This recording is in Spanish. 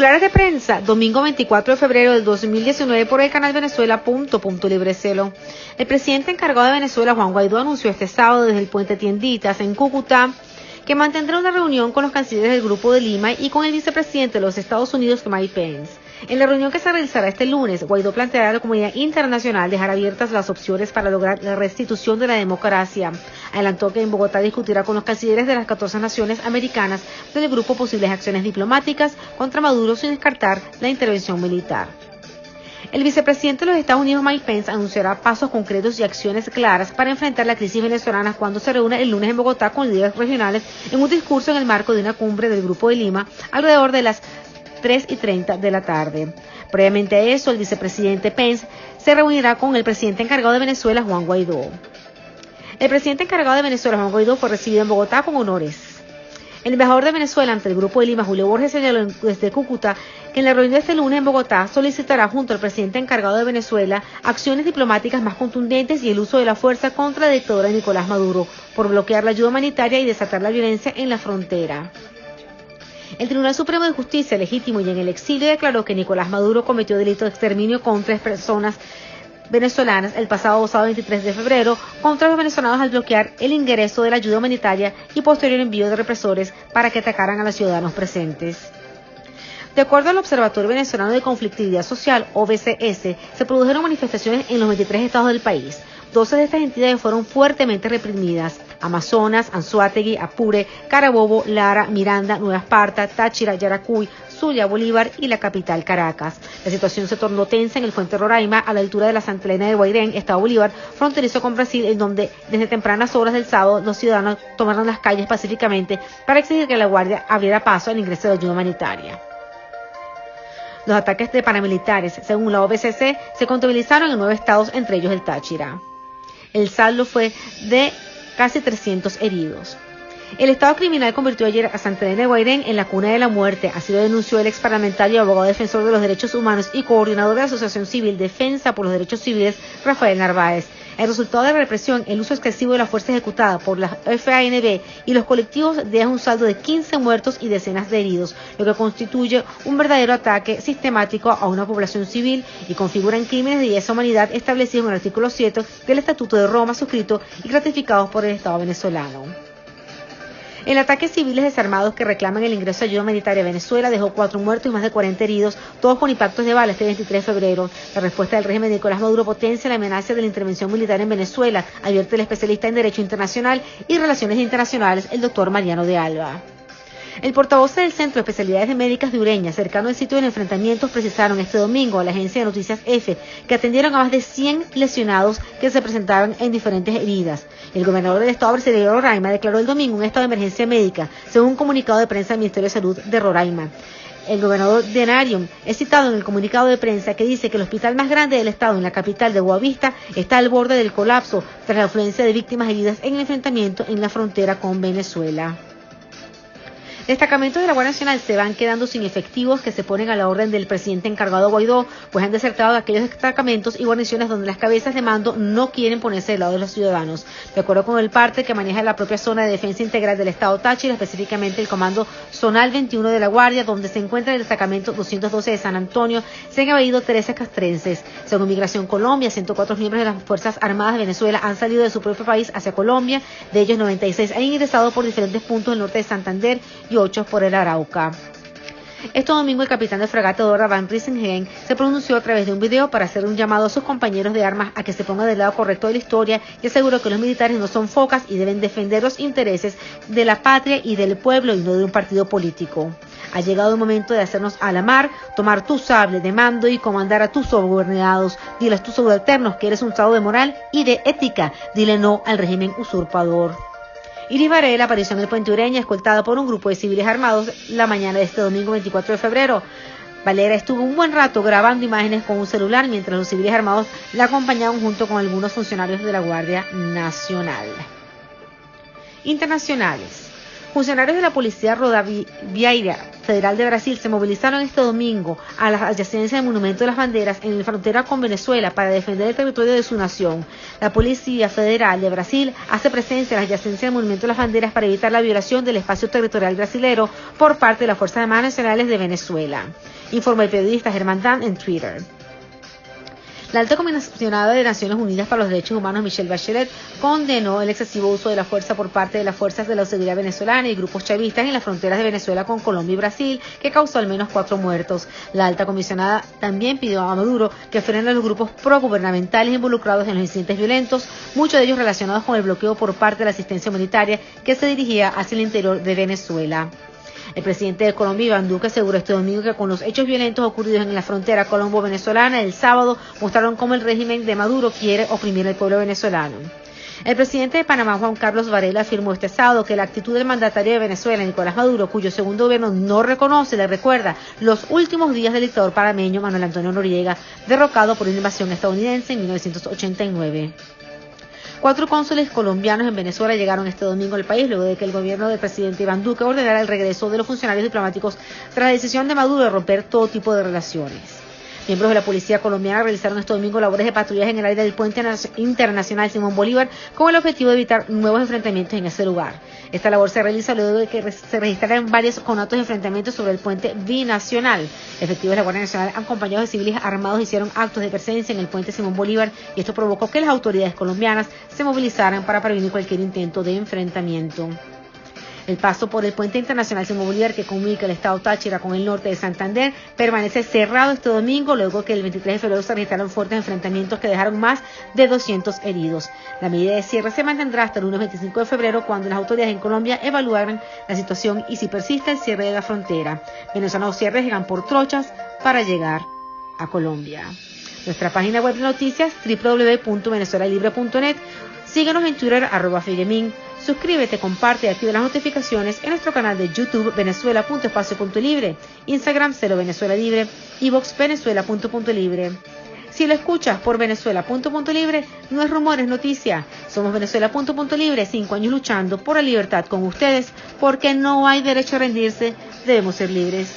Titulares de prensa, domingo 24 de febrero del 2019 por el canal Venezuela.Librecelo. El presidente encargado de Venezuela, Juan Guaidó, anunció este sábado desde el puente Tienditas en Cúcuta que mantendrá una reunión con los cancilleres del Grupo de Lima y con el vicepresidente de los Estados Unidos, Mike Pence. En la reunión que se realizará este lunes, Guaidó planteará a la comunidad internacional dejar abiertas las opciones para lograr la restitución de la democracia. Adelantó que en Bogotá discutirá con los cancilleres de las 14 naciones americanas del grupo posibles acciones diplomáticas contra Maduro sin descartar la intervención militar. El vicepresidente de los Estados Unidos, Mike Pence, anunciará pasos concretos y acciones claras para enfrentar la crisis venezolana cuando se reúna el lunes en Bogotá con líderes regionales en un discurso en el marco de una cumbre del Grupo de Lima alrededor de las 3:30 de la tarde. Previamente a eso, el vicepresidente Pence se reunirá con el presidente encargado de Venezuela, Juan Guaidó. El presidente encargado de Venezuela, Juan Guaidó, fue recibido en Bogotá con honores. El embajador de Venezuela ante el Grupo de Lima, Julio Borges, señaló desde Cúcuta que en la reunión de este lunes en Bogotá solicitará junto al presidente encargado de Venezuela acciones diplomáticas más contundentes y el uso de la fuerza contra la dictadura de Nicolás Maduro por bloquear la ayuda humanitaria y desatar la violencia en la frontera. El Tribunal Supremo de Justicia, legítimo y en el exilio, declaró que Nicolás Maduro cometió delito de exterminio con 3 personas venezolanas el pasado sábado 23 de febrero contra los venezolanos al bloquear el ingreso de la ayuda humanitaria y posterior envío de represores para que atacaran a los ciudadanos presentes. De acuerdo al Observatorio Venezolano de Conflictividad Social, OVCS, se produjeron manifestaciones en los 23 estados del país. 12 de estas entidades fueron fuertemente reprimidas: Amazonas, Anzoátegui, Apure, Carabobo, Lara, Miranda, Nueva Esparta, Táchira, Yaracuy, Zulia, Bolívar y la capital, Caracas. La situación se tornó tensa en el Fuerte Roraima, a la altura de la Santa Elena de Guairén, estado Bolívar, fronterizo con Brasil, en donde desde tempranas horas del sábado los ciudadanos tomaron las calles pacíficamente para exigir que la Guardia abriera paso al ingreso de ayuda humanitaria. Los ataques de paramilitares, según la OVCC, se contabilizaron en 9 estados, entre ellos el Táchira. El saldo fue de casi 300 heridos. El Estado criminal convirtió ayer a Santa Elena de Guairén en la cuna de la muerte, así lo denunció el exparlamentario y abogado defensor de los derechos humanos y coordinador de la Asociación Civil Defensa por los Derechos Civiles, Rafael Narváez. El resultado de la represión, el uso excesivo de la fuerza ejecutada por la FANB y los colectivos deja un saldo de 15 muertos y decenas de heridos, lo que constituye un verdadero ataque sistemático a una población civil y configuran crímenes de lesa humanidad establecidos en el artículo 7 del Estatuto de Roma, suscrito y ratificados por el Estado venezolano. El ataque civiles desarmados que reclaman el ingreso de ayuda humanitaria a Venezuela dejó 4 muertos y más de 40 heridos, todos con impactos de bala este 23 de febrero. La respuesta del régimen de Nicolás Maduro potencia la amenaza de la intervención militar en Venezuela, advierte el especialista en Derecho Internacional y Relaciones Internacionales, el doctor Mariano de Alba. El portavoz del Centro de Especialidades Médicas de Ureña, cercano al sitio de enfrentamientos, precisaron este domingo a la agencia de noticias EFE que atendieron a más de 100 lesionados que se presentaron en diferentes heridas. El gobernador del estado brasileño Roraima declaró el domingo un estado de emergencia médica, según un comunicado de prensa del Ministerio de Salud de Roraima. El gobernador de Narium es citado en el comunicado de prensa que dice que el hospital más grande del estado, en la capital de Boavista, está al borde del colapso tras la afluencia de víctimas heridas en el enfrentamiento en la frontera con Venezuela. Destacamentos de la Guardia Nacional se van quedando sin efectivos que se ponen a la orden del presidente encargado Guaidó, pues han desertado de aquellos destacamentos y guarniciones donde las cabezas de mando no quieren ponerse del lado de los ciudadanos. De acuerdo con el parte que maneja la propia zona de defensa integral del estado Táchira, específicamente el comando zonal 21 de la Guardia, donde se encuentra el destacamento 212 de San Antonio, se han evadido 13 castrenses. Según Migración Colombia, 104 miembros de las Fuerzas Armadas de Venezuela han salido de su propio país hacia Colombia, de ellos 96 han ingresado por diferentes puntos del norte de Santander y 8 por el Arauca. Este domingo el capitán de fragata Dora Van Riesenhagen se pronunció a través de un video para hacer un llamado a sus compañeros de armas a que se pongan del lado correcto de la historia y aseguró que los militares no son focas y deben defender los intereses de la patria y del pueblo y no de un partido político. Ha llegado el momento de hacernos a la mar, tomar tu sable de mando y comandar a tus subordinados. Dile a tus subalternos que eres un estado de moral y de ética. Dile no al régimen usurpador. Iris Varela apareció en el puente Ureña escoltada por un grupo de civiles armados la mañana de este domingo 24 de febrero. Valera estuvo un buen rato grabando imágenes con un celular mientras los civiles armados la acompañaban junto con algunos funcionarios de la Guardia Nacional. Internacionales. Funcionarios de la Policía Rodoviaria Federal de Brasil se movilizaron este domingo a las adyacencias del Monumento de las Banderas en la frontera con Venezuela para defender el territorio de su nación. La Policía Federal de Brasil hace presencia en las adyacencias del Monumento de las Banderas para evitar la violación del espacio territorial brasilero por parte de las Fuerzas Armadas Nacionales de Venezuela, informó el periodista Germán Dan en Twitter. La alta comisionada de Naciones Unidas para los Derechos Humanos, Michelle Bachelet, condenó el excesivo uso de la fuerza por parte de las fuerzas de la seguridad venezolana y grupos chavistas en las fronteras de Venezuela con Colombia y Brasil, que causó al menos 4 muertos. La alta comisionada también pidió a Maduro que frene a los grupos progubernamentales involucrados en los incidentes violentos, muchos de ellos relacionados con el bloqueo por parte de la asistencia humanitaria que se dirigía hacia el interior de Venezuela. El presidente de Colombia, Iván Duque, aseguró este domingo que con los hechos violentos ocurridos en la frontera colombo-venezolana el sábado mostraron cómo el régimen de Maduro quiere oprimir al pueblo venezolano. El presidente de Panamá, Juan Carlos Varela, afirmó este sábado que la actitud del mandatario de Venezuela, Nicolás Maduro, cuyo segundo gobierno no reconoce, le recuerda los últimos días del dictador panameño Manuel Antonio Noriega, derrocado por una invasión estadounidense en 1989. 4 cónsules colombianos en Venezuela llegaron este domingo al país luego de que el gobierno del presidente Iván Duque ordenara el regreso de los funcionarios diplomáticos tras la decisión de Maduro de romper todo tipo de relaciones. Miembros de la policía colombiana realizaron este domingo labores de patrullaje en el área del puente internacional Simón Bolívar con el objetivo de evitar nuevos enfrentamientos en ese lugar. Esta labor se realiza luego de que se registraran varios conatos de enfrentamientos sobre el puente binacional. Efectivos de la Guardia Nacional acompañados de civiles armados hicieron actos de presencia en el puente Simón Bolívar y esto provocó que las autoridades colombianas se movilizaran para prevenir cualquier intento de enfrentamiento. El paso por el puente internacional Simón Bolívar, que comunica el estado Táchira con el norte de Santander, permanece cerrado este domingo, luego que el 23 de febrero se registraron fuertes enfrentamientos que dejaron más de 200 heridos. La medida de cierre se mantendrá hasta el lunes 25 de febrero, cuando las autoridades en Colombia evaluarán la situación y si persiste el cierre de la frontera. Venezolanos cierres llegan por trochas para llegar a Colombia. Nuestra página web de noticias, www.venezuelalibre.net. Síguenos en Twitter, @Figuemin. Suscríbete, comparte y activa las notificaciones en nuestro canal de YouTube, Venezuela.espacio.libre, Instagram, Venezuela Libre, iVoox, Venezuela.libre. Si lo escuchas por Venezuela.libre, no es rumor, es noticia. Somos Venezuela.libre, 5 años luchando por la libertad con ustedes, porque no hay derecho a rendirse, debemos ser libres.